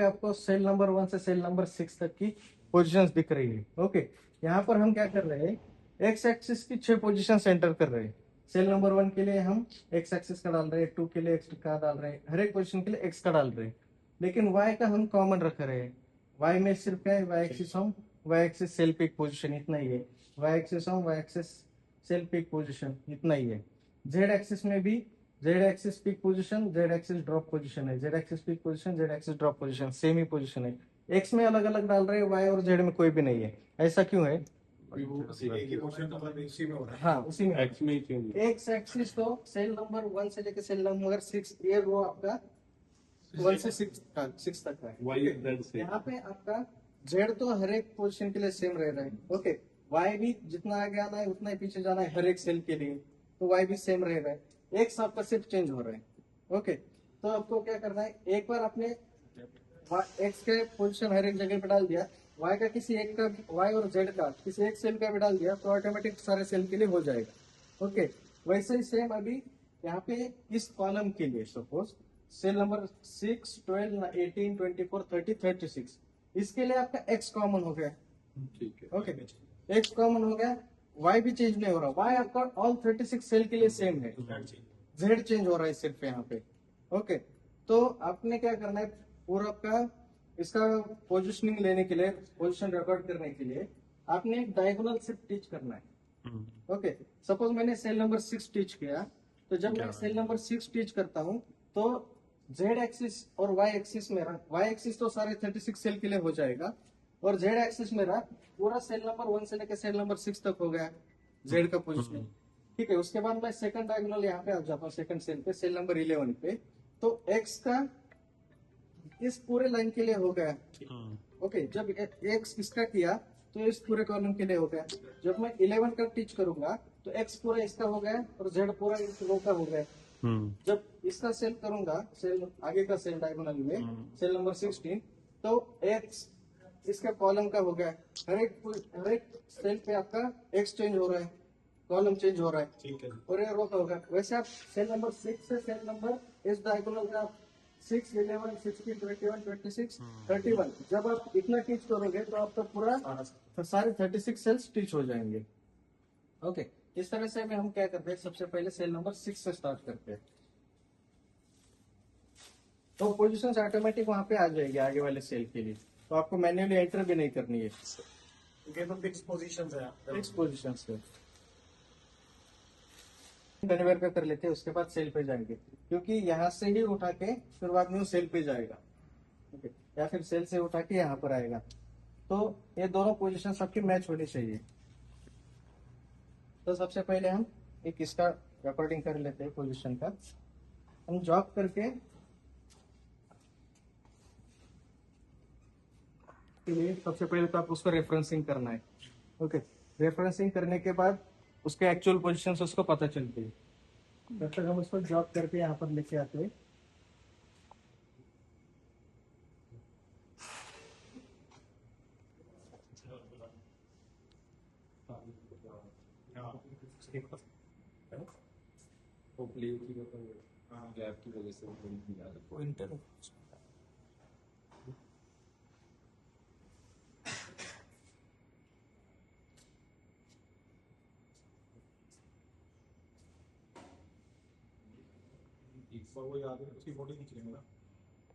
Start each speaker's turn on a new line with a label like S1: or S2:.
S1: आपको cell number 1 से cell number 6 तक की पोजीशंस दिख रही है। ओके, यहाँ पर हम क्या कर रहे हैं, एक्स एक्सिस की 6 पोजीशंस एंटर कर रहे हैं। सेल नंबर 1 के लिए हम एक्स एक्सिस का डाल रहे हैं, 2 के लिए एक्स का डाल रहे हैं, हर एक पोजीशन के लिए एक्स का डाल रहे हैं। लेकिन वाई का हम कॉमन रख रहे हैं। वाई में सिर्फ क्या है, वाई एक्सिस हम Y axis cell pick position इतना ही है, वाई एक्सिस हम Y axis cell pick position इतना ही है। जेड एक्सिस में भी Z axis pick position, Z axis drop position है, Z axis pick position, Z axis drop position, same ही पोजीशन है। एक्स में अलग अलग डाल रहे हैं, वाई और जेड में कोई भी नहीं है। ऐसा क्यों है? हाँ, उसी में
S2: एक्स में ही चेंज
S1: एक्स एक्सिस तो सेल नंबर 1 से लेकर सेल नंबर 6, ये वो आपका 1 से 6 तक है।
S2: वाई जेड से
S1: यहाँ पे आपका जेड तो हर एक पोजीशन के लिए सेम रह रहा है। ओके, वाई भी जितना आगे आना है उतना ही पीछे जाना है हर एक सेल के लिए, तो वाई भी सेम रह रहा है। एक्स आपका सिर्फ चेंज हो रहा है। ओके, तो आपको क्या करना है, एक बार आपने एक्स के पोजीशन हर एक जगह पे डाल दिया, वाई का किसी एक का, वाई और जेड का किसी एक सेल का भी डाल दिया, तो ऑटोमेटिक सारे सेल के लिए हो जाएगा। ओके, वैसे ही सेम अभी यहाँ पे इस कॉलम के लिए सपोज सेल नंबर 6, 12, 18, 24, 30, 36, इसके लिए आपका एक्स कॉमन हो गया।
S2: ठीक है।
S1: ओके, एक्स कॉमन हो गया, वाई भी चेंज नहीं हो रहा, वाई आपका ऑल 36 सेल के लिए सेम है, जेड चेंज हो रहा है सिर्फ यहाँ पे। ओके, तो आपने क्या करना है, पूरा आपका इसका पोजिशनिंग लेने के लिए, पोजिशन रिकॉर्ड करने के लिए आपने एक डायगोनल सिर्फ टीच करना है। ओके, सपोज मैंने सेल नंबर 6 टीच किया, तो जब मैं सेल नंबर 6 टीच करता हूँ तो जेड एक्सिस और वाई एक्सिस मेरा, वाई एक्सिस तो सारे 36 सेल के लिए हो जाएगा, और जेड एक्सिस मेरा पूरा सेल नंबर 1 से लेकर सेल नंबर 6 तक हो गया जेड का पोजिशन। ठीक है, उसके बाद मैं सेकंड डायगोनल यहाँ पे आ जाता हूँ, सेकंड सेल पे सेल नंबर 11 पे, तो एक्स का इस पूरे लाइन के लिए हो गया। ओके, जब एक्स इसका किया तो इस पूरे कॉलम के लिए हो गया। जब मैं 11 का टीच करूंगा तो एक्स पूरा इसका हो गया और जेड पूरा इस रो का हो गया। जब इसका सेल करूंगा, सेल आगे का सेल डायगोनल में सेल नंबर 16, तो एक्स इसका कॉलम का हो गया। हर एक सेल पे आपका एक्स चेंज हो रहा है, कॉलम चेंज हो रहा है।
S2: ठीक है।
S1: और ये रो का होगा। वैसे आप सेल नंबर 6 से सेल नंबर इस डायगोनल का 6, 11, 16, 21, 26, 31, जब आप इतना टीच करोगे तो आपका पूरा सारे 36 सेल्स टीच हो जाएंगे। ओके, इस तरह से हम क्या करते हैं, सबसे पहले सेल नंबर 6 से स्टार्ट करते हैं, तो पोजीशंस ऑटोमेटिक वहां पे आ जाएगी आगे वाले सेल के लिए, तो आपको मैन्युअली एंटर भी नहीं करनी है।
S3: ये तो फिक्स पोजीशंस है।
S1: फिक्स पोजीशंस पे कन्वेयर का कर लेते हैं, उसके बाद सेल पे जाएंगे, क्योंकि यहाँ से ही उठा के फिर बाद में वो सेल पे जाएगा। ओके, या फिर सेल से उठा के यहाँ पर आएगा, तो ये दोनों पोजीशन सबकी मैच होनी चाहिए। तो सबसे पहले हम एक इसका रिकॉर्डिंग कर लेते हैं पोजीशन का, हम जॉब करके सबसे पहले तो आप उसको रेफरेंसिंग करना है। ओके, रेफरेंसिंग करने के बाद उसके एक्चुअल पोजीशन उसको पता चलती है, जब तक हम उसको जॉब करके यहाँ पर लेके आते हैं।
S2: गैप की वजह से
S3: वो याद है उसकी फोटो खींच लेंगे ना।